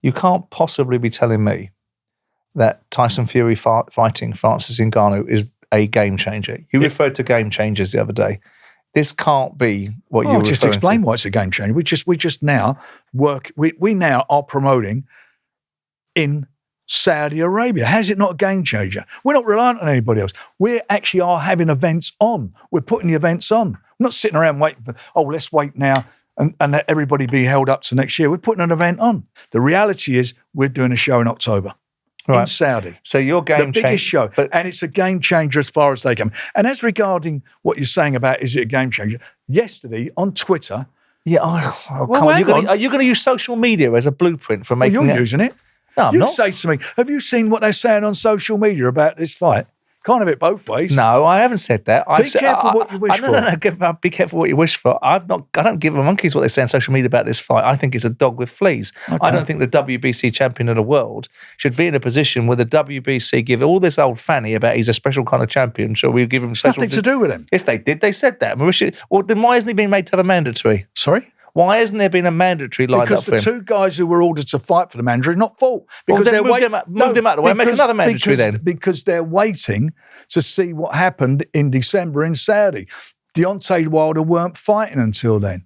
You can't possibly be telling me that Tyson Fury fighting Francis Ngannou is a game changer. You referred to game changers the other day. This can't be what you were just referring explain to. why it's a game changer. We just now work. We now are promoting in Saudi Arabia. How's it not a game changer? We're not reliant on anybody else. We actually are having events on. We're putting the events on. We're not sitting around waiting for, let's wait now and let everybody be held up to next year. We're putting an event on. The reality is we're doing a show in October in Saudi. So your game the biggest show. And it's a game changer as far as they come. And as regarding what you're saying about is it a game changer, yesterday on Twitter. Yeah, are you going to use social media as a blueprint for making you're using it. No, I'm not. Say to me, have you seen what they're saying on social media about this fight? Can't have it both ways. No, I haven't said that. Be careful what you wish for. No, be careful what you wish for. I don't give a monkeys what they say on social media about this fight. I think it's a dog with fleas. Okay. I don't think the WBC champion of the world should be in a position where the WBC give all this old fanny about he's a special kind of champion. So we give him special. Nothing to do with him. Yes, they did. They said that. Well, then why isn't he being made to have a mandatory? Sorry? Why hasn't there been a mandatory lined up for him? Because the two guys who were ordered to fight for the mandatory not fought. Because they're move them out of the way. Make another mandatory then. Because they're waiting to see what happened in December in Saudi. Deontay Wilder weren't fighting until then.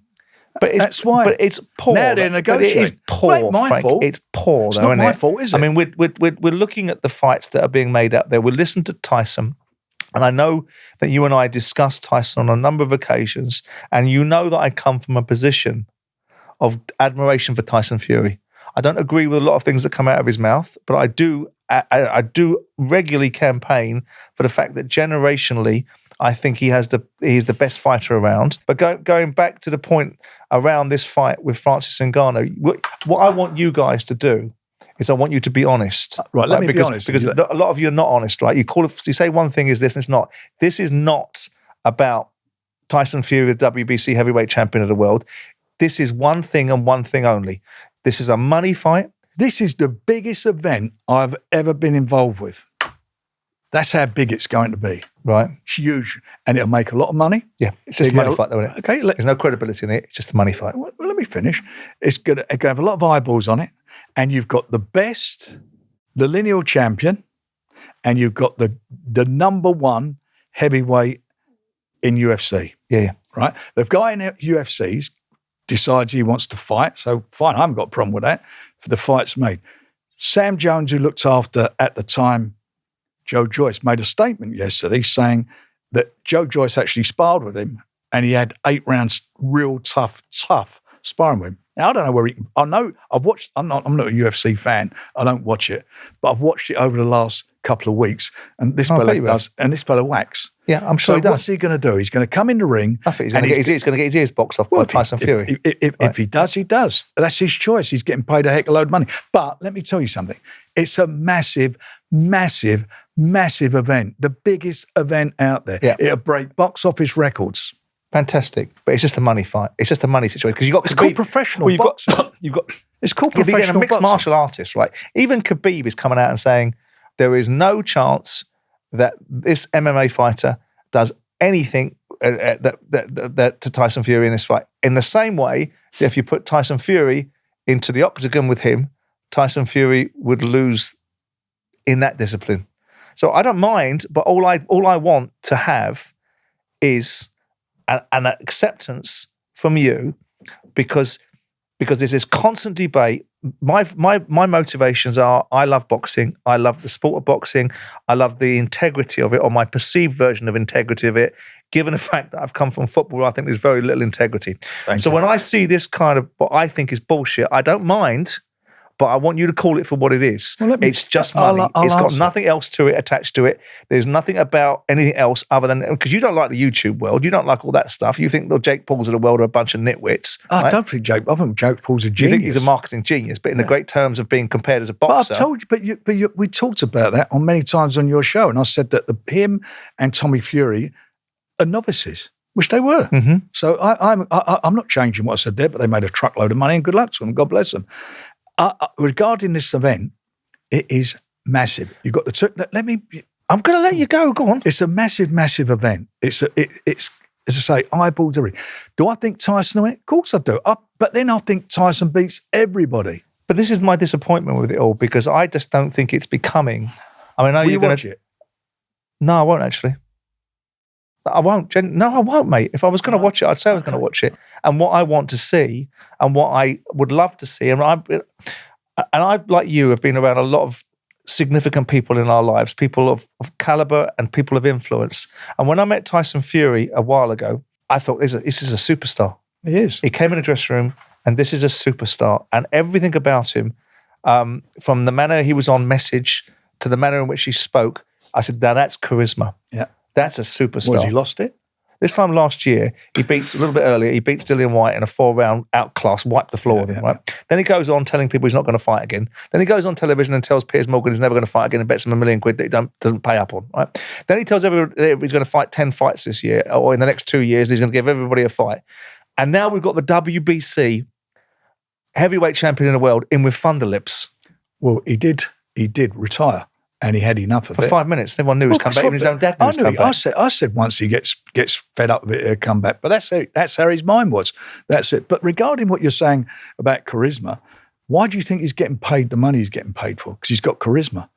That's why. But it's poor. Now they're negotiating. It is poor, it ain't my Frank. fault. It's poor, it's though, not my isn't it? fault, is it? I mean, we're looking at the fights that are being made out there. We listen to Tyson. And I know that you and I discussed Tyson on a number of occasions, and you know that I come from a position of admiration for Tyson Fury. I don't agree with a lot of things that come out of his mouth, but I do regularly campaign for the fact that generationally, I think he's the best fighter around. But going back to the point around this fight with Francis Ngannou, what I want you guys to do is I want you to be honest. Right, let me be honest. Because a lot of you are not honest, right? You say one thing is this and it's not. This is not about Tyson Fury, the WBC heavyweight champion of the world. This is one thing and one thing only. This is a money fight. This is the biggest event I've ever been involved with. That's how big it's going to be. Right. It's huge. And it'll make a lot of money. Yeah. It's just a money fight, though, isn't it? Okay. There's no credibility in it. It's just a money fight. Well, let me finish. It's going to have a lot of eyeballs on it. And you've got the best, the lineal champion, and you've got the number one heavyweight in UFC. Yeah. Right? The guy in UFC decides he wants to fight. So fine, I haven't got a problem with that. For the fight's made. Sam Jones, who looked after, at the time, Joe Joyce, made a statement yesterday saying that Joe Joyce actually sparred with him and he had 8 rounds real tough sparring with him. Now, I don't know where I'm not a UFC fan. I don't watch it, but I've watched it over the last couple of weeks and this fella whacks. Yeah, I'm sure he does. What's he going to do? He's going to come in the ring. I think he's going to get his ears boxed off by Tyson Fury. If he does, he does. That's his choice. He's getting paid a heck of a load of money. But let me tell you something. It's a massive, massive, massive event. The biggest event out there. Yeah. It'll break box office records. Fantastic. But it's just a money fight. It's just a money situation. Because it's called professional boxing. It's called professional boxing. You're a mixed boxing. martial artist, right? Even Khabib is coming out and saying there is no chance that this MMA fighter does anything that to Tyson Fury in this fight. In the same way that if you put Tyson Fury into the octagon with him, Tyson Fury would lose in that discipline. So I don't mind, but all I want to have is an acceptance from you because there's this constant debate. My motivations are I love boxing. I love the sport of boxing. I love the integrity of it, or my perceived version of integrity of it, given the fact that I've come from football where I think there's very little integrity. So when I see this kind of what I think is bullshit, I don't mind, but I want you to call it for what it is. Well, it's just money. It's got nothing else to it attached to it. There's nothing about anything else other than, because you don't like the YouTube world. You don't like all that stuff. You think the Jake Pauls of the world are a bunch of nitwits. I don't think I think Jake Paul's a genius. You think he's a marketing genius, but in the great terms of being compared as a boxer. But I've told you, we talked about that on many times on your show, and I said that him and Tommy Fury are novices, which they were. Mm-hmm. So I'm not changing what I said there, but they made a truckload of money, and good luck to them. God bless them. Regarding this event, it is massive. You've got I'm going to let you go. Go on. It's a massive, massive event. It's as I say, eyeballs everything. Do I think Tyson will win? Of course I do. But then I think Tyson beats everybody. But this is my disappointment with it all, because I just don't think it's becoming. I mean, Will you watch it? No, I won't actually. I won't. No, I won't, mate. If I was going to watch it, I'd say I was going to watch it. And what I want to see, and what I would love to see, and I, like you, have been around a lot of significant people in our lives, people of caliber and people of influence. And when I met Tyson Fury a while ago, I thought, this is a superstar. He is. He came in the dressing room, and this is a superstar. And everything about him, from the manner he was on message to the manner in which he spoke, I said, now that's charisma. Yeah. That's a superstar. Was he lost it? This time last year, a little bit earlier, he beats Dillian White in a 4-round outclass, wiped the floor with him, right? Yeah. Then he goes on telling people he's not going to fight again. Then he goes on television and tells Piers Morgan he's never going to fight again and bets him £1 million that he doesn't pay up on, right? Then he tells everyone he's going to fight 10 fights this year, or in the next 2 years, he's going to give everybody a fight. And now we've got the WBC heavyweight champion in the world in with thunder lips. Well, he did retire. And he had enough of it. For 5 minutes, everyone knew he was coming back. Even his own dad knew he was coming back. I said once he gets fed up with it, he'll come back. But that's how his mind was. That's it. But regarding what you're saying about charisma, why do you think he's getting paid the money he's getting paid for? Because he's got charisma.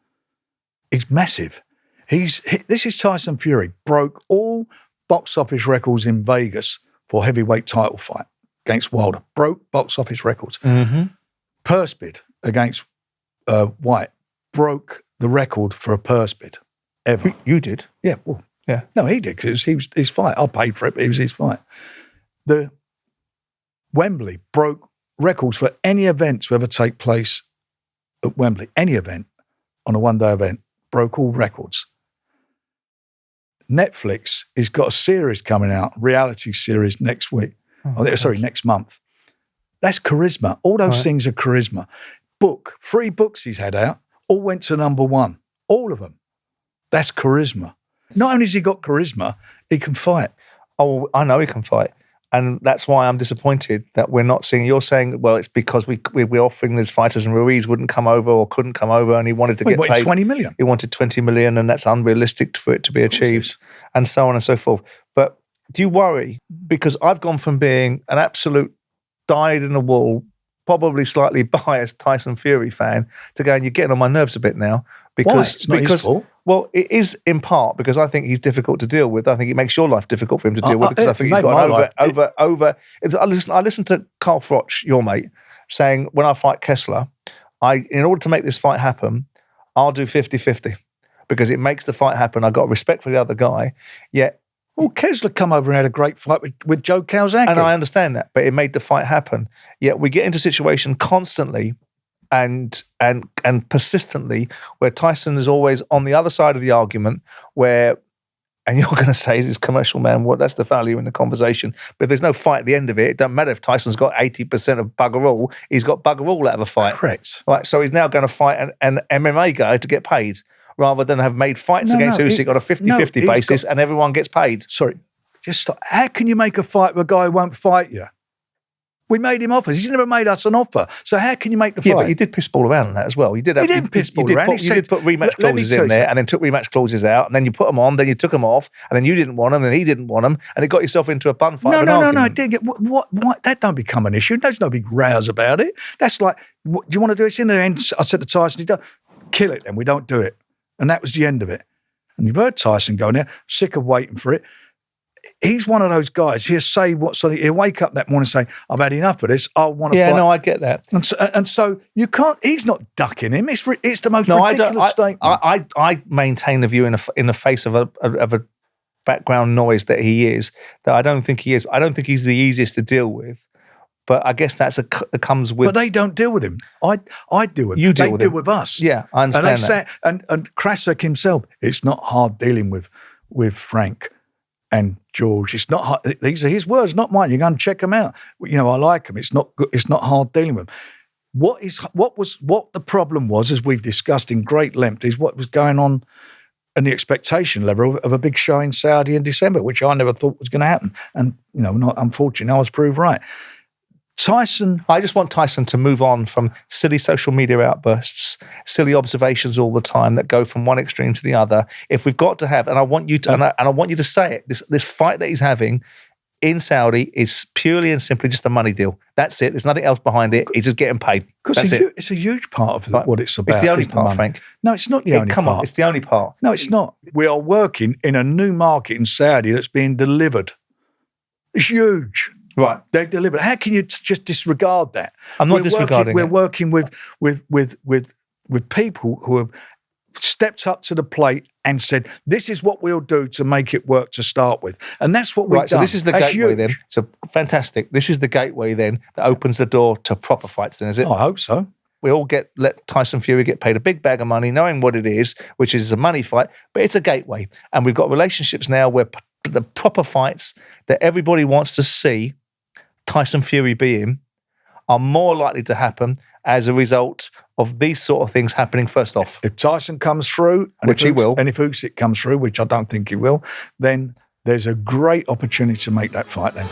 He's massive. This is Tyson Fury. Broke all box office records in Vegas for heavyweight title fight against Wilder. Broke box office records. Mm-hmm. Purse bid against White. Broke the record for a purse bid ever. You did? Yeah. Well, yeah. No, he did, because he was his fight. I paid for it, but it was his fight. The Wembley broke records for any event to ever take place at Wembley. Any event on a one-day event broke all records. Netflix has got a series coming out, reality series next week. Next month. That's charisma. All those things are charisma. 3 books he's had out, all went to number 1. All of them. That's charisma. Not only has he got charisma, he can fight. Oh, I know he can fight. And that's why I'm disappointed that we're not seeing. You're saying, well, it's because we're offering these fighters and Ruiz wouldn't come over or couldn't come over, and he wanted to get paid 20 million. He wanted 20 million, and that's unrealistic for it to be achieved, and so on and so forth. But do you worry? Because I've gone from being an absolute dyed-in-the-wool, probably slightly biased Tyson Fury fan to going, you're getting on my nerves a bit now. Why? It's not his fault. Well, it is in part because I think he's difficult to deal with. I think it makes your life difficult for him to deal with, because I think he's got I listened to Carl Froch, your mate, saying, when I fight Kessler, in order to make this fight happen, I'll do 50-50 because it makes the fight happen. I got respect for the other guy, yet. Well, Kessler come over and had a great fight with Joe Calzaghe. And I understand that, but it made the fight happen. Yet we get into a situation constantly and persistently where Tyson is always on the other side of the argument, where, and you're going to say, is this commercial man? Well, that's the value in the conversation. But if there's no fight at the end of it, it doesn't matter if Tyson's got 80% of bugger all. He's got bugger all out of a fight. Correct. Right, so he's now going to fight an MMA guy to get paid, rather than have made fights against Usyk on a 50-50 basis and everyone gets paid. Sorry, just stop. How can you make a fight with a guy who won't fight you? We made him offers. He's never made us an offer. So how can you make the fight? Yeah, but you did piss ball around on that as well. You did piss ball around. You did put rematch clauses in there, and then took rematch clauses out, and then you put them on, then you took them off, and then you didn't want them, and he didn't want them, and it got yourself into a bun fight. No, I didn't get what. That don't become an issue. There's no big rows about it. That's like, do you want to do this in the end? I said to Tyson, kill it, then we don't do it. And that was the end of it. And you've heard Tyson going there, sick of waiting for it. He's one of those guys. He'll say what's on it. He'll wake up that morning and say, I've had enough of this. I want to fight. Yeah, no, I get that. And so you can't, he's not ducking him. It's the most ridiculous statement. I maintain the view in the face of a background noise that he is, that I don't think he is. I don't think he's the easiest to deal with. But I guess it comes with. But they don't deal with him. I deal with him. You deal they with deal him. with us. Yeah, I understand that. And Krasik himself, it's not hard dealing with Frank and George. It's not hard. These are his words, not mine. You go and check them out. I like them. It's not good. It's not hard dealing with them. What the problem was, as we've discussed in great length, is what was going on and the expectation level of a big show in Saudi in December, which I never thought was going to happen. And unfortunately, I was proved right. I just want Tyson to move on from silly social media outbursts, silly observations all the time that go from one extreme to the other. If we've got to have, and I want you to, and I want you to say it, this fight that he's having in Saudi is purely and simply just a money deal. That's it. There's nothing else behind it. He's just getting paid. That's it. It's a huge part of what it's about. It's the only is the part, money. Frank. No, it's not the only part. Come on, it's the only part. No, it's not. We are working in a new market in Saudi that's being delivered. It's huge. Right. They've delivered. How can you just disregard that? I'm not disregarding We're it. working with people who have stepped up to the plate and said, this is what we'll do to make it work to start with. And that's what we've done. So this is the That's gateway huge. then. So fantastic. This is the gateway then that opens the door to proper fights then, is it? I hope so. We all let Tyson Fury get paid a big bag of money, knowing what it is, which is a money fight, but it's a gateway. And we've got relationships now where the proper fights that everybody wants to see Tyson Fury be in are more likely to happen as a result of these sort of things happening first off. If Tyson comes through, Which he will. And if Usyk comes through, which I don't think he will, then there's a great opportunity to make that fight then.